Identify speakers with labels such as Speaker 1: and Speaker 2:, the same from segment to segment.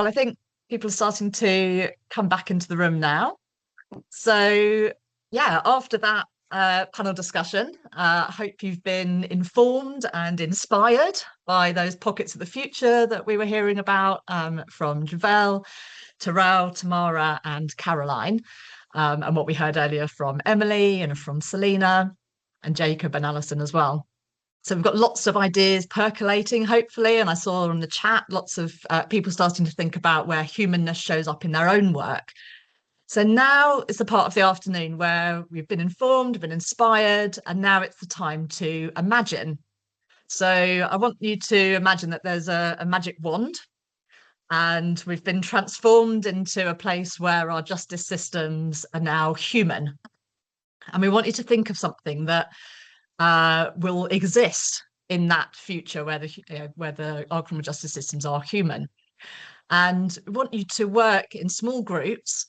Speaker 1: Well, I think people are starting to come back into the room now. So, yeah, after that panel discussion, I hope you've been informed and inspired by those pockets of the future that we were hearing about from Javel, Terrell, Tamara, and Caroline, and what we heard earlier from Emily and from Selena and Jacob and Alison as well. So we've got lots of ideas percolating, hopefully. And I saw in the chat lots of people starting to think about where humanness shows up in their own work. So now is the part of the afternoon where we've been informed, been inspired, and now it's the time to imagine. So I want you to imagine that there's a magic wand and we've been transformed into a place where our justice systems are now human. And we want you to think of something that will exist in that future where our criminal justice systems are human. And we want you to work in small groups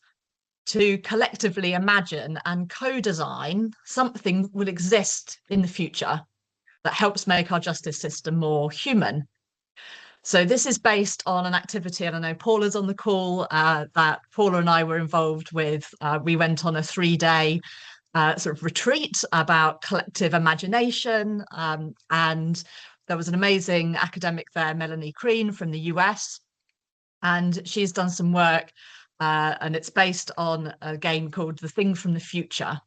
Speaker 1: to collectively imagine and co-design something that will exist in the future that helps make our justice system more human. So this is based on an activity, and I know Paula's on the call, that Paula and I were involved with. We went on a 3-day sort of retreat about collective imagination. And there was an amazing academic there, Melanie Crean from the US, and she's done some work and it's based on a game called The Thing from the Future.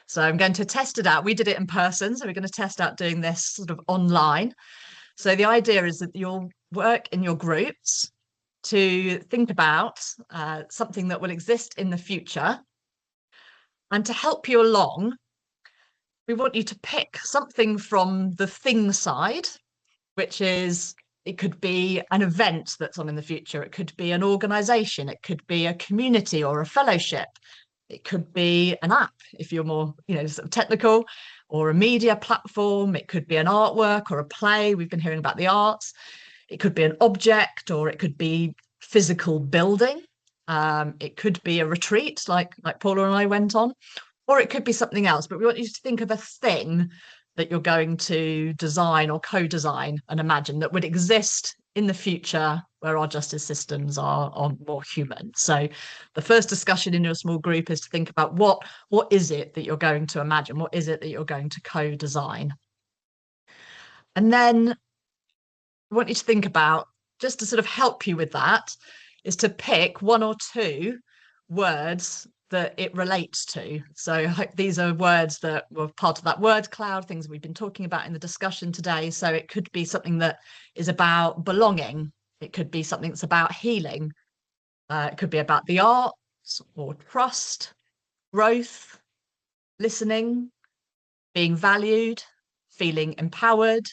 Speaker 1: So I'm going to test it out. We did it in person, so we're going to test out doing this sort of online. So the idea is that you'll work in your groups to think about something that will exist in the future. And to help you along, we want you to pick something from the thing side, which is, it could be an event that's on in the future. It could be an organization. It could be a community or a fellowship. It could be an app, if you're more, sort of technical, or a media platform. It could be an artwork or a play. We've been hearing about the arts. It could be an object, or it could be physical building. It could be a retreat like Paula and I went on, or it could be something else. But we want you to think of a thing that you're going to design or co-design and imagine that would exist in the future where our justice systems are more human. So the first discussion in your small group is to think about what is it that you're going to imagine? What is it that you're going to co-design? And then I want you to think about, just to sort of help you with that, is to pick one or two words that it relates to. So these are words that were part of that word cloud, things we've been talking about in the discussion today. So it could be something that is about belonging. It could be something that's about healing. It could be about the arts or trust, growth, listening, being valued, feeling empowered,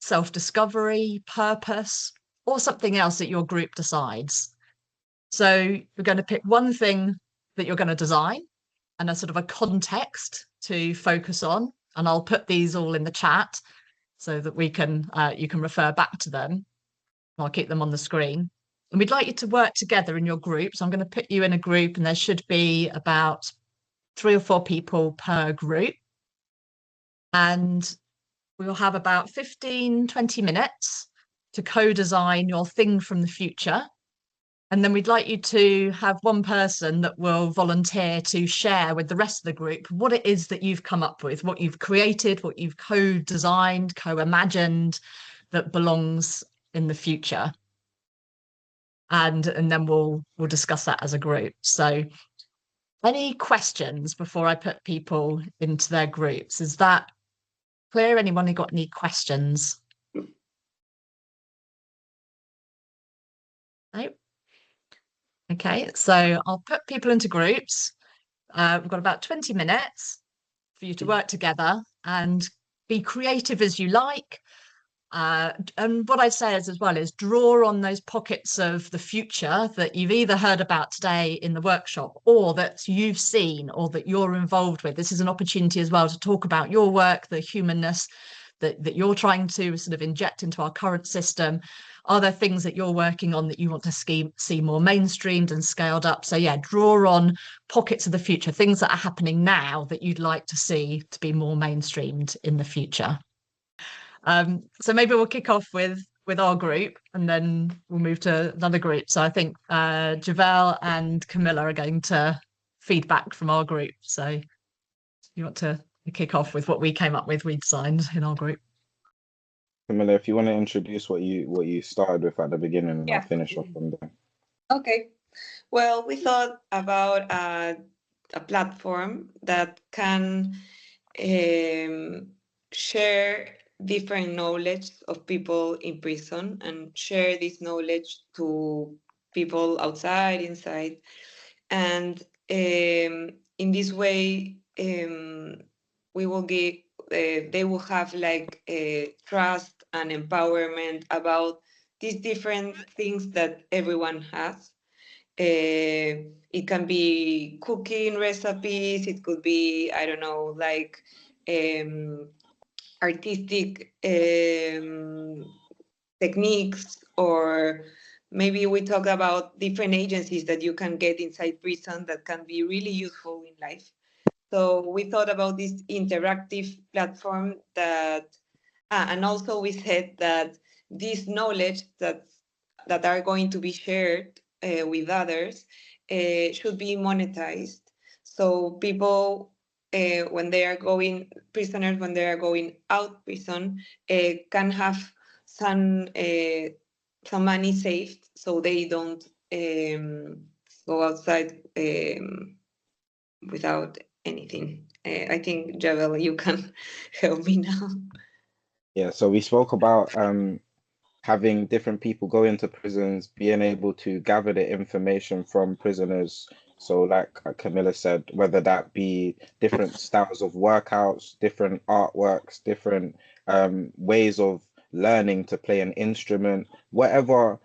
Speaker 1: self-discovery, purpose, or something else that your group decides. So we're going to pick one thing that you're going to design and a sort of a context to focus on. And I'll put these all in the chat so that we can you can refer back to them. I'll keep them on the screen. And we'd like you to work together in your group. So I'm going to put you in a group, and there should be about 3 or 4 people per group. And we'll have about 15-20 minutes to co-design your thing from the future. And then we'd like you to have one person that will volunteer to share with the rest of the group what it is that you've come up with, what you've created, what you've co-designed, co-imagined that belongs in the future. And then we'll discuss that as a group. So any questions before I put people into their groups? Is that clear? Anyone who got any questions? No? Okay, so I'll put people into groups. We've got about 20 minutes for you to work together and be creative as you like. And what I'd say as well is draw on those pockets of the future that you've either heard about today in the workshop, or that you've seen, or that you're involved with. This is an opportunity as well to talk about your work, the humanness that you're trying to sort of inject into our current system. Are there things that you're working on that you want to see more mainstreamed and scaled up? So yeah, draw on pockets of the future, things that are happening now that you'd like to see to be more mainstreamed in the future. So maybe we'll kick off with with our group, and then we'll move to another group. So I think Javel and Camilla are going to feedback from our group. So you want to kick off with what we came up with, we designed in our group.
Speaker 2: Camilla, if you want to introduce what you started with at the beginning, and I'll
Speaker 3: Yeah.
Speaker 2: finish off from there.
Speaker 3: Okay. Well, we thought about a platform that can share different knowledge of people in prison and share this knowledge to people outside, inside. And in this way, we will give, they will have like trust and empowerment about these different things that everyone has. It can be cooking recipes, it could be, I don't know, like artistic techniques, or maybe we talk about different agencies that you can get inside prison that can be really useful in life. So we thought about this interactive platform that, and also we said that this knowledge that are going to be shared with others should be monetized. So people, when they are going, prisoners, when they are going out prison, can have some money saved, so they don't go outside without anything. I think, Javel, you can help me now.
Speaker 2: Yeah, so we spoke about having different people go into prisons, being able to gather the information from prisoners. So, like Camilla said, whether that be different styles of workouts, different artworks, different ways of learning to play an instrument, whatever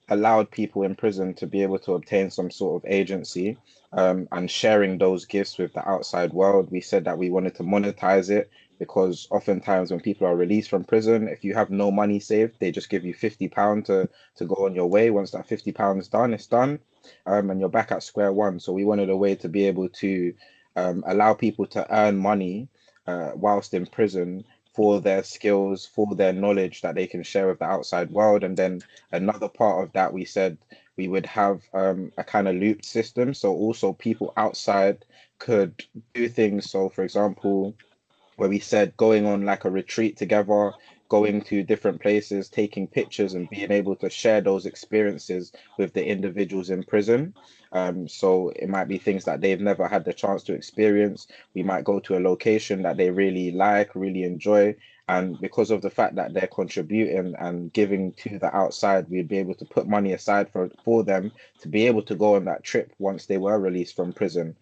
Speaker 2: allowed people in prison to be able to obtain some sort of agency, and sharing those gifts with the outside world. We said that we wanted to monetize it, because oftentimes when people are released from prison, if you have no money saved, they just give you £50 to go on your way. Once that £50 is done, it's done, and you're back at square one. So we wanted a way to be able to allow people to earn money whilst in prison, for their skills, for their knowledge that they can share with the outside world. And then another part of that, we said we would have a kind of looped system. So also people outside could do things. So for example, where we said going on like a retreat together, going to different places, taking pictures, and being able to share those experiences with the individuals in prison. So it might be things that they've never had the chance to experience. We might go to a location that they really like, really enjoy. And because of the fact that they're contributing and giving to the outside, we'd be able to put money aside for them to be able to go on that trip once they were released from prison.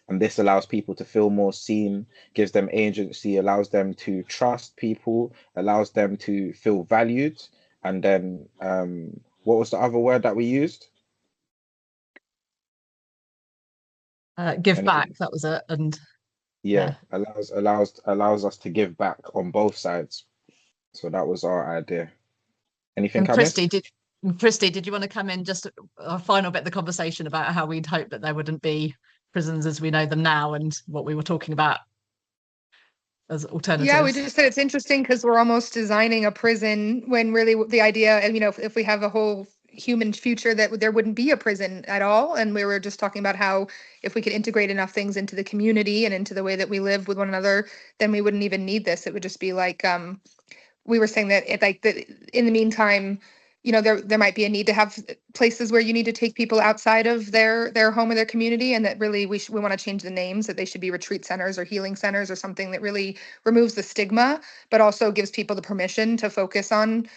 Speaker 2: And this allows people to feel more seen, gives them agency, allows them to trust people, allows them to feel valued. And then what was the other word that we used?
Speaker 1: Give back, that was it. And
Speaker 2: yeah, allows us to give back on both sides. So that was our idea. Anything,
Speaker 1: and
Speaker 2: Camis?
Speaker 1: Christy, did you want to come in just a final bit of the conversation about how we'd hope that there wouldn't be prisons as we know them now, and what we were talking about as alternatives?
Speaker 4: Yeah, we just said it's interesting because we're almost designing a prison when really the idea, and if we have a whole human future, that there wouldn't be a prison at all. And we were just talking about how if we could integrate enough things into the community and into the way that we live with one another, then we wouldn't even need this. It would just be like we were saying that in the meantime, there might be a need to have places where you need to take people outside of their home or their community, and that really we want to change the names, that they should be retreat centers or healing centers or something that really removes the stigma, but also gives people the permission to focus on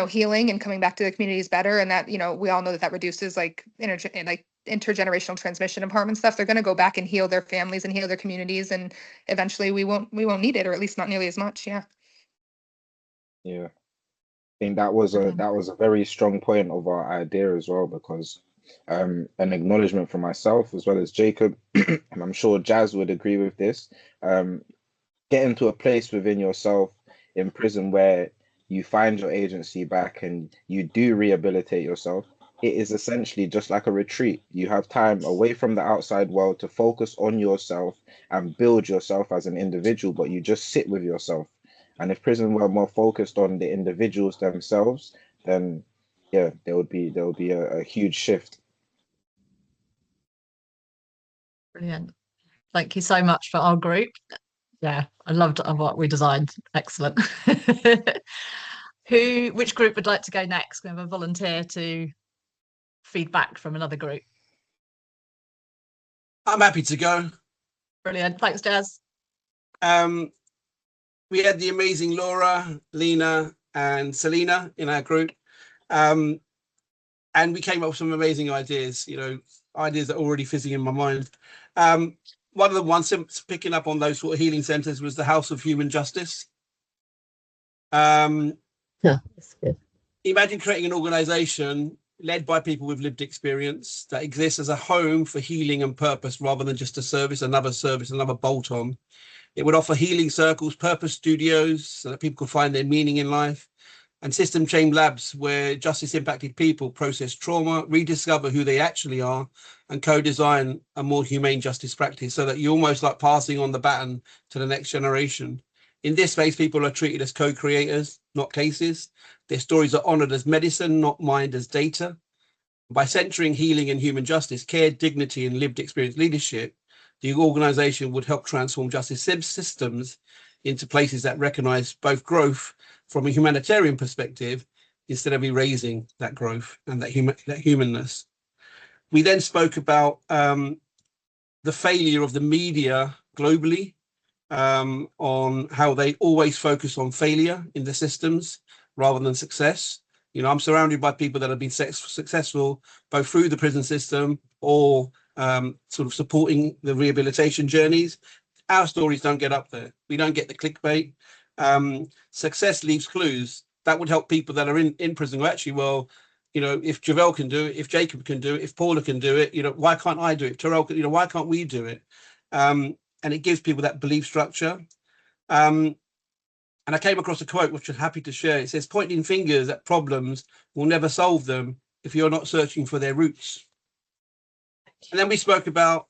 Speaker 4: healing and coming back to the communities better. And that we all know that reduces like intergenerational transmission of harm and stuff. They're going to go back and heal their families and heal their communities, and eventually we won't need it, or at least not nearly as much. Yeah.
Speaker 2: I think that was a very strong point of our idea as well, because an acknowledgement from myself as well as Jacob, and I'm sure Jazz would agree with this. Getting to a place within yourself in prison where you find your agency back and you do rehabilitate yourself, it is essentially just like a retreat. You have time away from the outside world to focus on yourself and build yourself as an individual, but you just sit with yourself. And if prison were more focused on the individuals themselves, then yeah, there would be a huge shift.
Speaker 1: Brilliant. Thank you so much for our group. Yeah, I loved what we designed. Excellent. Which group would like to go next? We have a volunteer to feedback from another group.
Speaker 5: I'm happy to go.
Speaker 1: Brilliant. Thanks, Jazz.
Speaker 5: We had the amazing Laura, Lena, and Selena in our group. And we came up with some amazing ideas, ideas that are already fizzing in my mind. One of the ones picking up on those sort of healing centers was the House of Human Justice.
Speaker 1: Yeah, that's good.
Speaker 5: Imagine creating an organization led by people with lived experience that exists as a home for healing and purpose rather than just a service, another bolt-on. It would offer healing circles, purpose studios, so that people could find their meaning in life, and system change labs where justice impacted people process trauma, rediscover who they actually are, and co-design a more humane justice practice, so that you're almost like passing on the baton to the next generation. In this space, people are treated as co-creators, not cases. Their stories are honored as medicine, not mined as data. By centering healing and human justice, care, dignity, and lived experience leadership, the organization would help transform justice systems into places that recognize both growth from a humanitarian perspective instead of erasing that growth and that humanness. We then spoke about the failure of the media globally, on how they always focus on failure in the systems rather than success. I'm surrounded by people that have been successful both through the prison system or sort of supporting the rehabilitation journeys. Our stories don't get up there. We don't get the clickbait. Success leaves clues that would help people that are in prison go, actually, well, if Javel can do it, if Jacob can do it, if Paula can do it, why can't I do it? Terrell, why can't we do it? And it gives people that belief structure. And I came across a quote, which I'm happy to share. It says, pointing fingers at problems will never solve them if you're not searching for their roots. And then we spoke about,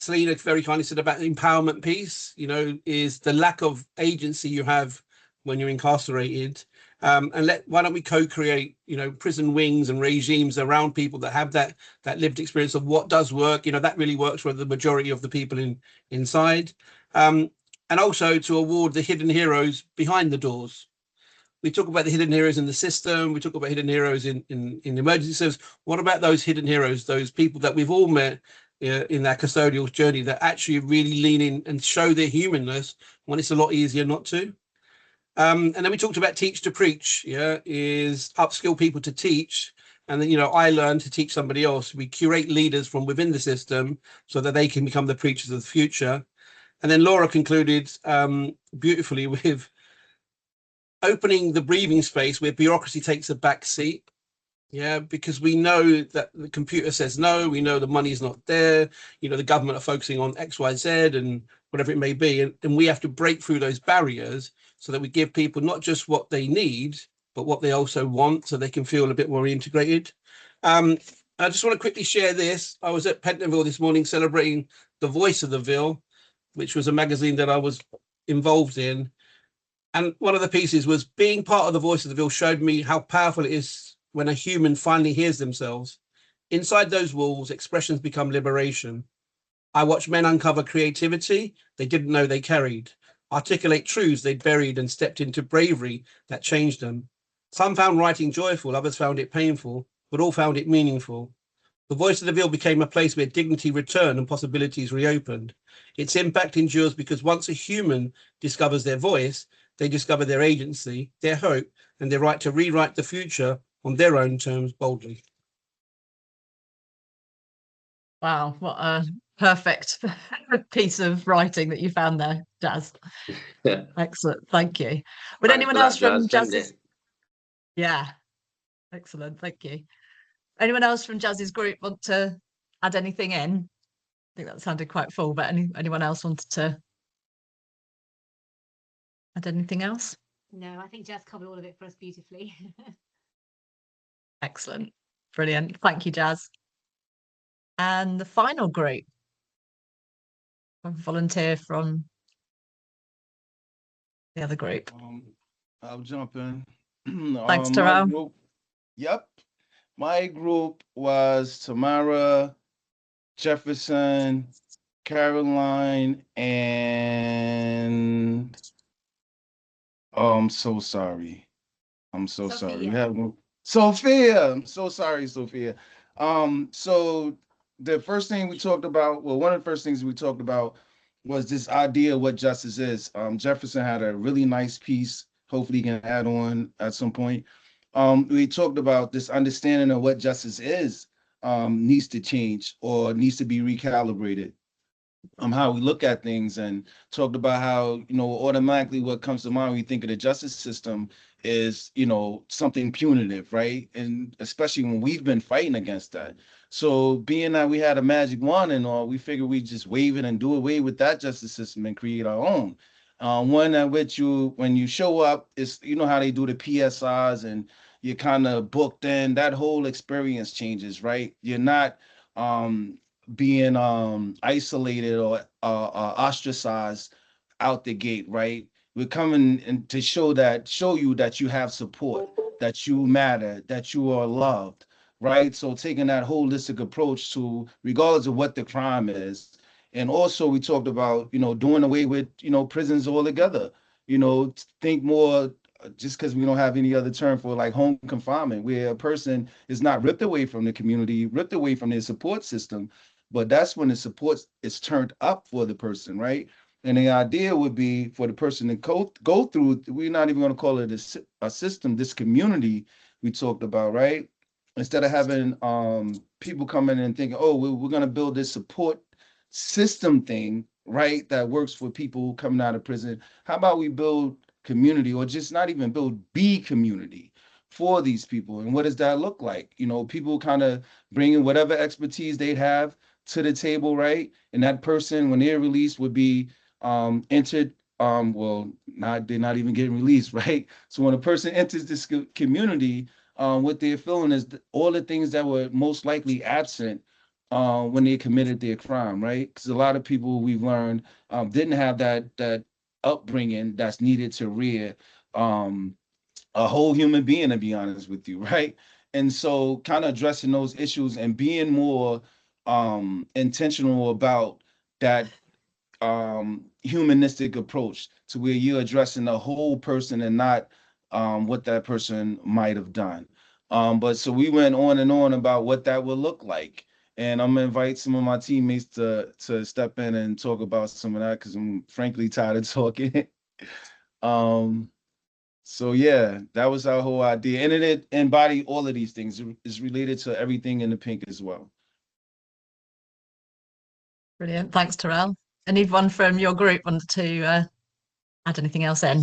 Speaker 5: Selena very kindly said about the empowerment piece, is the lack of agency you have when you're incarcerated. Why don't we co-create, prison wings and regimes around people that have that lived experience of what does work, that really works for the majority of the people inside. And also to award the hidden heroes behind the doors. We talk about the hidden heroes in the system. We talk about hidden heroes in emergency service. What about those hidden heroes, those people that we've all met in that custodial journey that actually really lean in and show their humanness when it's a lot easier not to? And then we talked about teach to preach, is upskill people to teach. And then, I learned to teach somebody else. We curate leaders from within the system so that they can become the preachers of the future. And then Laura concluded beautifully with opening the breathing space where bureaucracy takes a back seat. Yeah, because we know that the computer says no, we know the money's not there, the government are focusing on X, Y, Z and whatever it may be. And we have to break through those barriers so that we give people not just what they need, but what they also want so they can feel a bit more integrated. I just want to quickly share this. I was at Pentonville this morning celebrating the Voice of the Ville, which was a magazine that I was involved in. And one of the pieces was being part of the Voice of the Ville showed me how powerful it is when a human finally hears themselves. Inside those walls, expressions become liberation. I watched men uncover creativity they didn't know they carried, articulate truths they'd buried and stepped into bravery that changed them. Some found writing joyful, others found it painful, but all found it meaningful. The Voice of the Ville became a place where dignity returned and possibilities reopened. Its impact endures because once a human discovers their voice, they discover their agency, their hope, and their right to rewrite the future on their own terms boldly.
Speaker 1: Wow, what a perfect piece of writing that you found there, Jazz.
Speaker 6: Yeah.
Speaker 1: Excellent, thank you. Would
Speaker 6: Thanks
Speaker 1: anyone
Speaker 6: for that,
Speaker 1: else from
Speaker 6: Jazz. Same
Speaker 1: Jazz's? Yeah, excellent, thank you. Anyone else from Jazz's group want to add anything in? I think that sounded quite full, but anyone else wanted to add anything else?
Speaker 7: No, I think Jazz covered all of it for us beautifully.
Speaker 1: Excellent, brilliant, thank you, Jazz. And the final group, a volunteer from the other group.
Speaker 6: I'll jump in.
Speaker 1: Thanks,
Speaker 6: My
Speaker 1: Terrell.
Speaker 6: group, yep. My group was Tamara, Jefferson, Caroline, and oh, I'm so sorry. I'm so sorry. We have Sophia. I'm so sorry, Sophia. So the first thing we talked about, well, one of the first things we talked about was this idea of what justice is. Jefferson had a really nice piece. Hopefully, he can add on at some point. We talked about this understanding of what justice is needs to change or needs to be recalibrated. How we look at things, and talked about how, automatically what comes to mind when you think of the justice system is, something punitive, right? And especially when we've been fighting against that. So being that we had a magic wand and all, we figured we'd just wave it and do away with that justice system and create our own. One at which when you show up, is how they do the PSIs and you're kind of booked in, that whole experience changes, right? You're not being isolated or ostracized out the gate, right? We're coming in to show you that you have support, that you matter, that you are loved, right? So taking that holistic approach to, regardless of what the crime is. And also we talked about, doing away with, prisons altogether. Think more, just because we don't have any other term for like home confinement, where a person is not ripped away from the community, ripped away from their support system, but that's when the support is turned up for the person, right? And the idea would be for the person to go through, we're not even going to call it a system, this community we talked about, right? Instead of having people come in and thinking, oh, we're going to build this support system thing, right, that works for people coming out of prison. How about we build community, or just not even build, be community for these people? And what does that look like? People kind of bringing whatever expertise they'd have to the table, right? And that person, when they're released, would be entered. They're not even getting released, right? So when a person enters this community, what they're feeling is all the things that were most likely absent when they committed their crime, right? Because a lot of people, we've learned, didn't have that upbringing that's needed to rear a whole human being, to be honest with you, right? And so kind of addressing those issues and being more intentional about that humanistic approach, to where you're addressing the whole person and not what that person might have done. But so we went on and on about what that would look like. And I'm gonna invite some of my teammates to step in and talk about some of that, because I'm frankly tired of talking. So yeah, that was our whole idea. And it embodied all of these things. It's related to everything in the pink as well.
Speaker 1: Brilliant. Thanks, Terrell. Anyone from your group want to add anything else in?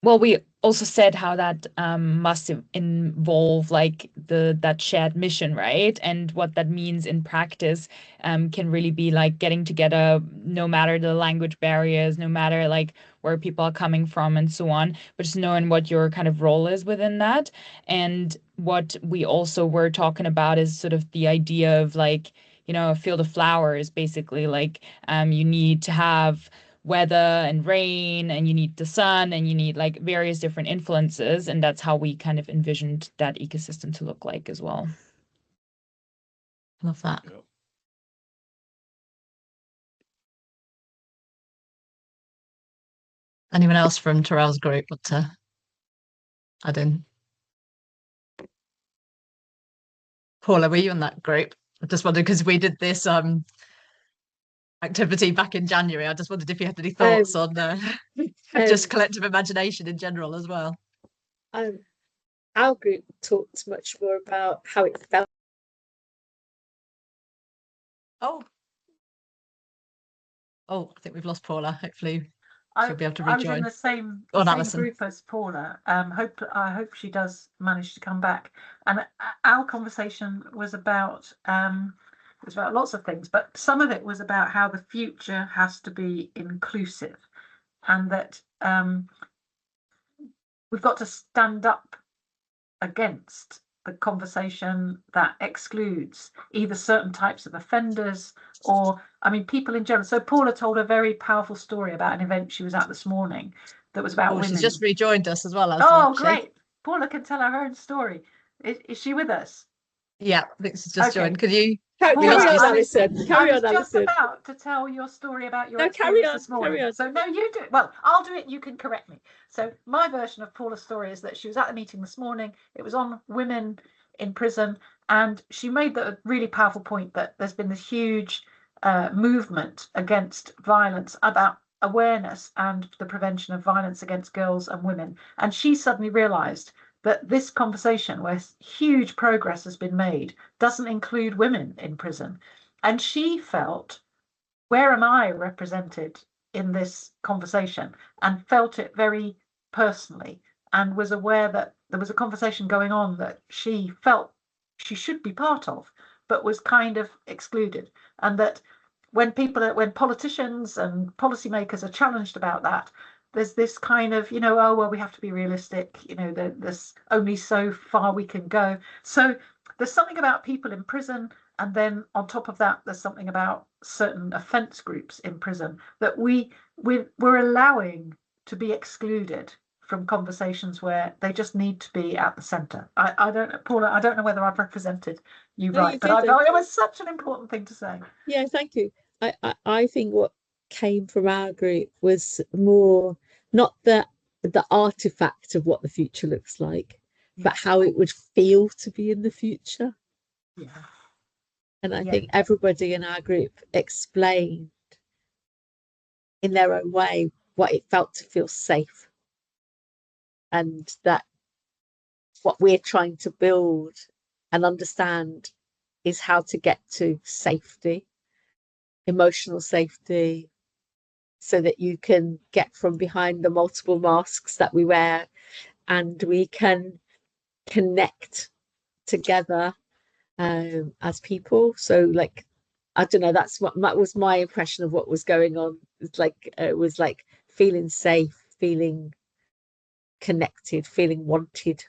Speaker 8: Well, we also said how that must involve like that shared mission, right? And what that means in practice can really be like getting together, no matter the language barriers, no matter like where people are coming from and so on, but just knowing what your kind of role is within that. And what we also were talking about is sort of the idea of like, a field of flowers, basically, like you need to have weather and rain, and you need the sun, and you need like various different influences, and that's how we kind of envisioned that ecosystem to look like as well.
Speaker 1: Love that.
Speaker 6: Yep.
Speaker 1: Anyone else from Terrell's group want to add in? Paula, were you in that group? I just wondered, because we did this activity back in January. I just wondered if you had any thoughts on just collective imagination in general as well.
Speaker 9: Our group talked much more about how it felt.
Speaker 1: Oh, I think we've lost Paula. Hopefully she'll be able to
Speaker 10: I was
Speaker 1: rejoin.
Speaker 10: in the same
Speaker 1: Alison.
Speaker 10: group as Paula. I hope she does manage to come back. And our conversation was about lots of things, but some of it was about how the future has to be inclusive, and that we've got to stand up against the conversation that excludes either certain types of offenders or, I mean, people in general. So Paula told a very powerful story about an event she was at this morning that was about women.
Speaker 1: She's just rejoined us as well.
Speaker 10: Oh, great. Paula can tell her own story. Is she with us?
Speaker 1: Yeah, I think she's just joined. Could you
Speaker 9: carry on, Alison? Carry on,
Speaker 10: Alison. I was just
Speaker 9: Alison.
Speaker 10: about to tell your story about your
Speaker 9: carry
Speaker 10: experience
Speaker 9: on,
Speaker 10: this morning.
Speaker 9: carry on.
Speaker 10: So no, you do it. Well, I'll do it. You can correct me. So my version of Paula's story is that she was at the meeting this morning. It was on women in prison, and she made the really powerful point that there's been this huge movement against violence, about awareness and the prevention of violence against girls and women. And she suddenly realized that this conversation, where huge progress has been made, doesn't include women in prison. And she felt, where am I represented in this conversation? And felt it very personally, and was aware that there was a conversation going on that she felt she should be part of, but was kind of excluded. And that when politicians and policymakers are challenged about that, there's this kind of, oh, well, we have to be realistic, there's only so far we can go. So there's something about people in prison, and then on top of that, there's something about certain offence groups in prison that we're allowing to be excluded from conversations where they just need to be at the centre. I don't know, Paula, I don't know whether I've represented you right, but I thought it was such an important thing to say.
Speaker 9: Yeah, thank you. I think what came from our group was more not the artifact of what the future looks like, but how it would feel to be in the future.
Speaker 10: Yeah.
Speaker 9: And I think everybody in our group explained in their own way what it felt to feel safe, and that what we're trying to build and understand is how to get to safety, emotional safety, so that you can get from behind the multiple masks that we wear, and we can connect together as people. So, like, I don't know, that was my impression of what was going on. It was like feeling safe, feeling connected, feeling wanted,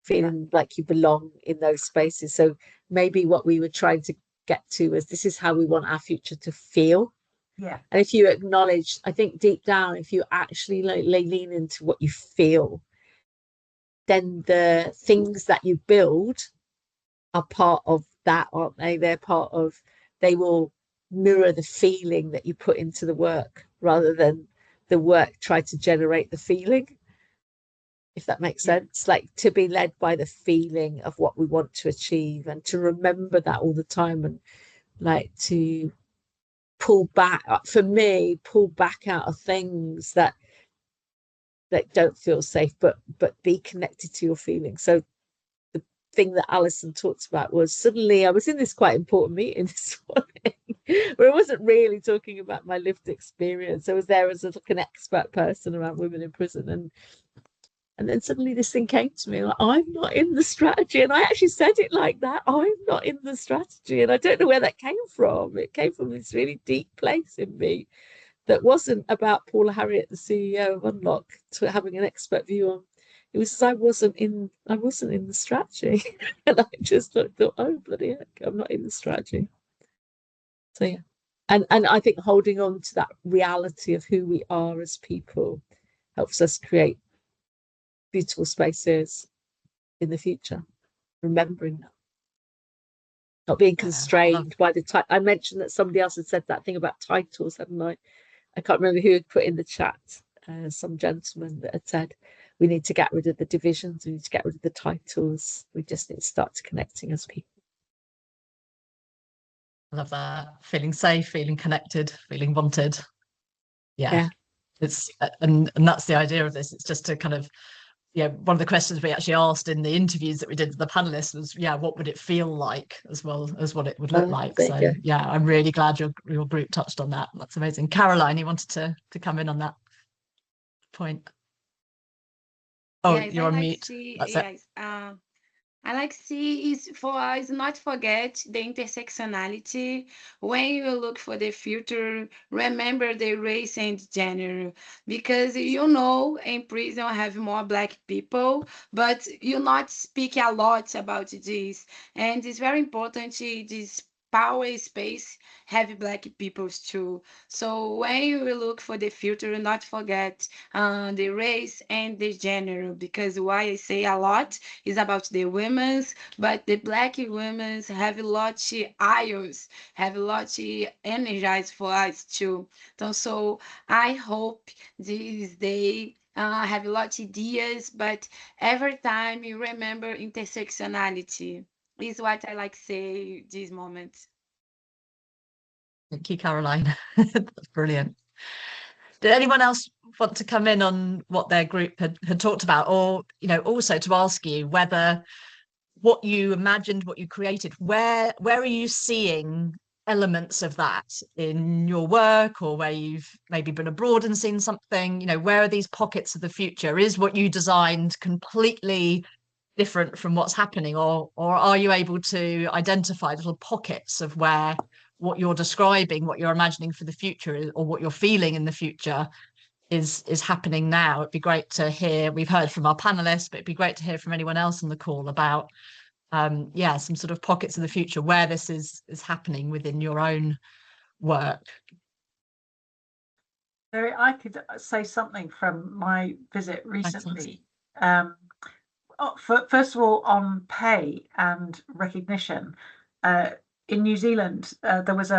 Speaker 9: feeling like you belong in those spaces. So maybe what we were trying to get to is, this is how we want our future to feel.
Speaker 10: Yeah.
Speaker 9: And if you acknowledge, I think deep down, if you actually lean into what you feel, then the things that you build are part of that, aren't they? They will mirror the feeling that you put into the work, rather than the work try to generate the feeling, if that makes sense. Like, to be led by the feeling of what we want to achieve, and to remember that all the time, and like to pull back out of things that don't feel safe, but be connected to your feelings. So the thing that Alison talked about was, suddenly I was in this quite important meeting this morning where I wasn't really talking about my lived experience. I was there as like an expert person around women in prison, and then suddenly this thing came to me, like, I'm not in the strategy. And I actually said it like that, I'm not in the strategy. And I don't know where that came from. It came from this really deep place in me that wasn't about Paula Harriott, the CEO of Unlock, to having an expert view on. It was, I wasn't in the strategy. And I just thought, oh, bloody heck, I'm not in the strategy. So yeah. And I think holding on to that reality of who we are as people helps us create beautiful spaces in the future, remembering that, not being constrained by the title. I mentioned that somebody else had said that thing about titles, hadn't I? I can't remember who had put in the chat, some gentleman that had said, we need to get rid of the divisions, we need to get rid of the titles, we just need to start connecting as people.
Speaker 1: I love that. Feeling safe, feeling connected, feeling wanted. Yeah. It's and that's the idea of this. It's just to kind of, one of the questions we actually asked in the interviews that we did with the panelists was, what would it feel like, as well as what it would look like. So I'm really glad your group touched on that. That's amazing. Caroline, you wanted to come in on that point. Oh, you're on mute. That's it.
Speaker 11: I like see is for us not forget the intersectionality. When you look for the future, remember the race and gender, because you know in prison have more Black people, but you not speak a lot about this, and it's very important this power space have Black peoples too. So when you look for the future, not forget the race and the gender, because why I say a lot is about the women's, but the Black women's have a lot of ions, have a lot of energize for us too. So I hope this day have a lot of ideas, but every time you remember intersectionality is what I like say this moment.
Speaker 1: Thank you, Caroline. That's brilliant. Did anyone else want to come in on what their group had talked about, or also to ask you whether what you imagined, what you created, where are you seeing elements of that in your work, or where you've maybe been abroad and seen something? Where are these pockets of the future? Is what you designed completely different from what's happening, or are you able to identify little pockets of where what you're describing, what you're imagining for the future, or what you're feeling in the future is happening now? It'd be great to hear. We've heard from our panelists, but it'd be great to hear from anyone else on the call about some sort of pockets of the future where this is happening within your own work.
Speaker 10: I could say something from my visit recently. First of all, on pay and recognition, in New Zealand, there was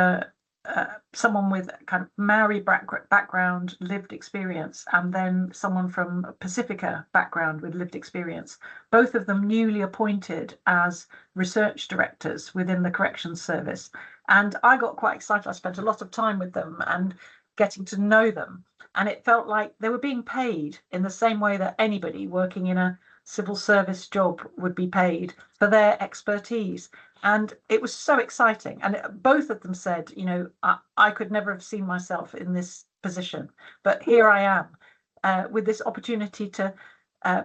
Speaker 10: someone with kind of Maori background, lived experience, and then someone from Pacifica background with lived experience, both of them newly appointed as research directors within the corrections service. And I got quite excited. I spent a lot of time with them and getting to know them. And it felt like they were being paid in the same way that anybody working in a civil service job would be paid for their expertise. And it was so exciting. And both of them said, I could never have seen myself in this position, but here I am with this opportunity to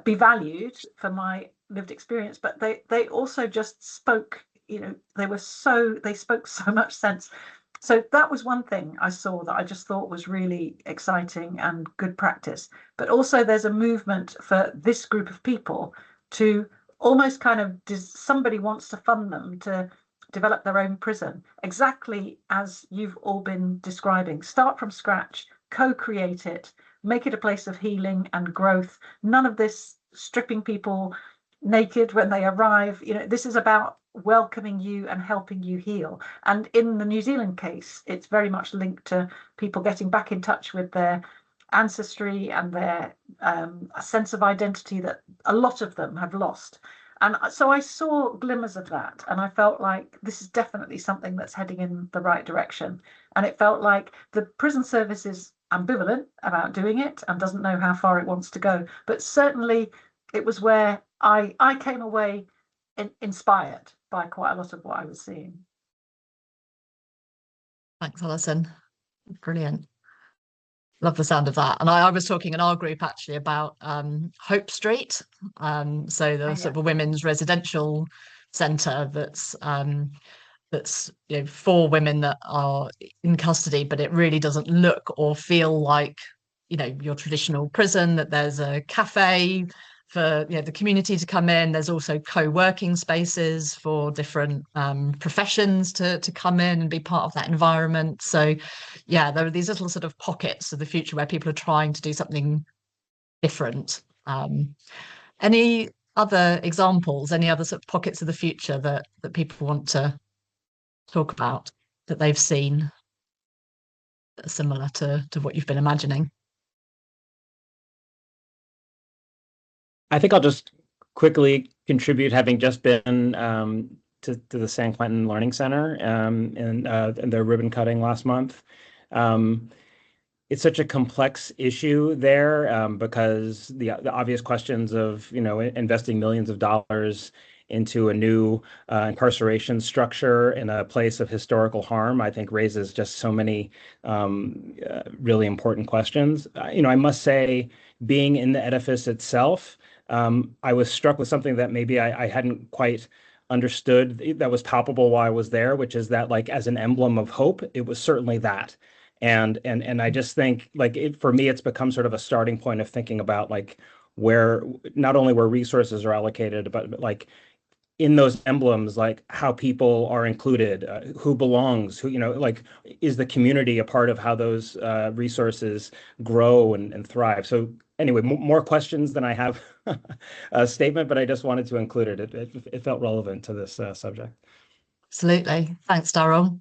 Speaker 10: be valued for my lived experience. But they also just spoke, they spoke so much sense. So that was one thing I saw that I just thought was really exciting and good practice. But also there's a movement for this group of people to almost kind of, somebody wants to fund them to develop their own prison, exactly as you've all been describing. Start from scratch, co-create it, make it a place of healing and growth. None of this stripping people naked when they arrive. This is about welcoming you and helping you heal. And in the New Zealand case, it's very much linked to people getting back in touch with their ancestry and their a sense of identity that a lot of them have lost. And so I saw glimmers of that, and I felt like this is definitely something that's heading in the right direction. And it felt like the prison service is ambivalent about doing it and doesn't know how far it wants to go. But certainly it was where I came away inspired by quite a lot of what I was seeing.
Speaker 1: Thanks, Alison. Brilliant. Love the sound of that. And I was talking in our group actually about Hope Street, so the sort of a women's residential centre that's for women that are in custody, but it really doesn't look or feel like your traditional prison. That there's a cafe for the community to come in. There's also co-working spaces for different professions to come in and be part of that environment. So there are these little sort of pockets of the future where people are trying to do something different. Any other examples, any other sort of pockets of the future that people want to talk about that they've seen that are similar to what you've been imagining?
Speaker 12: I think I'll just quickly contribute, having just been to the San Quentin Learning Center and their ribbon cutting last month. It's such a complex issue there because the obvious questions of investing millions of dollars into a new incarceration structure in a place of historical harm, I think raises just so many really important questions. I must say, being in the edifice itself, I was struck with something that maybe I hadn't quite understood that was palpable while I was there, which is that like as an emblem of hope, it was certainly that. And I just think like for me, it's become sort of a starting point of thinking about like where not only where resources are allocated, but like in those emblems, like how people are included, who belongs, who, like, is the community a part of how those resources grow and thrive? So anyway, more questions than I have a statement, but I just wanted to include it. It felt relevant to this subject.
Speaker 1: Absolutely. Thanks, Daryl.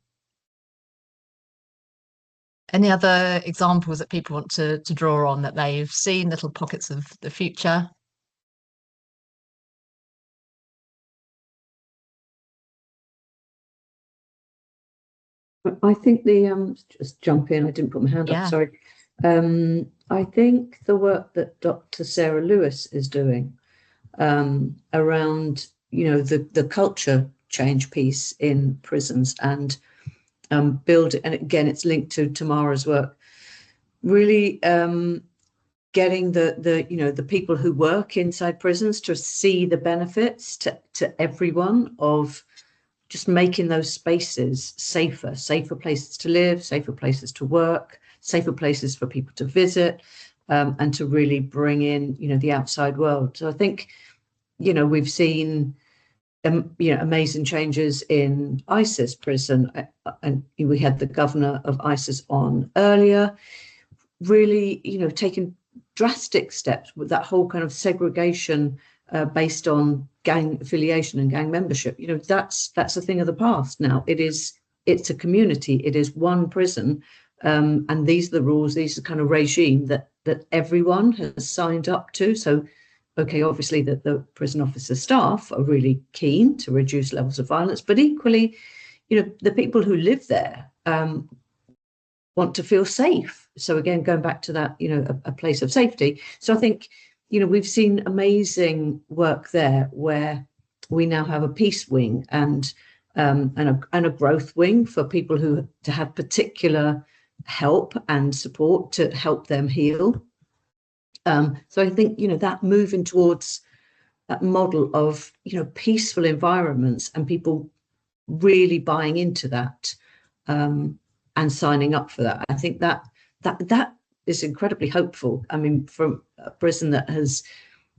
Speaker 1: Any other examples that people want to draw on that they've seen, little pockets of the future?
Speaker 13: I think just jump in, I didn't put my hand up, sorry. I think the work that Dr. Sarah Lewis is doing around, the culture change piece in prisons and build, and again, it's linked to Tamara's work, really getting the people who work inside prisons to see the benefits to everyone of just making those spaces safer places to live, safer places to work, safer places for people to visit, and to really bring in, the outside world. So I think, we've seen, amazing changes in ISIS prison, and we had the governor of ISIS on earlier, really, taking drastic steps with that whole kind of segregation based on gang affiliation and gang membership. That's a thing of the past now. It's a community. It is one prison, and these are the rules. These are the kind of regime that everyone has signed up to. So, okay, obviously the prison officer staff are really keen to reduce levels of violence, but equally, the people who live there want to feel safe. So again, going back to that, a place of safety. So I think, we've seen amazing work there where we now have a peace wing and a growth wing for people to have particular help and support to help them heal. So I think, that moving towards that model of, peaceful environments and people really buying into that and signing up for that. I think that is incredibly hopeful. I mean, from a prison that has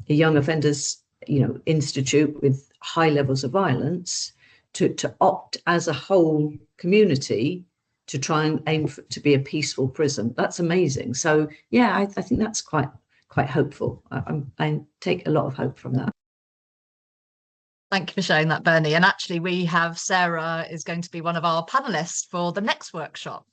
Speaker 13: a young offenders, institute with high levels of violence to opt as a whole community to try and aim to be a peaceful prison. That's amazing. So yeah, I think that's quite hopeful. I take a lot of hope from that.
Speaker 1: Thank you for sharing that, Bernie. And actually, we have Sarah is going to be one of our panelists for the next workshop.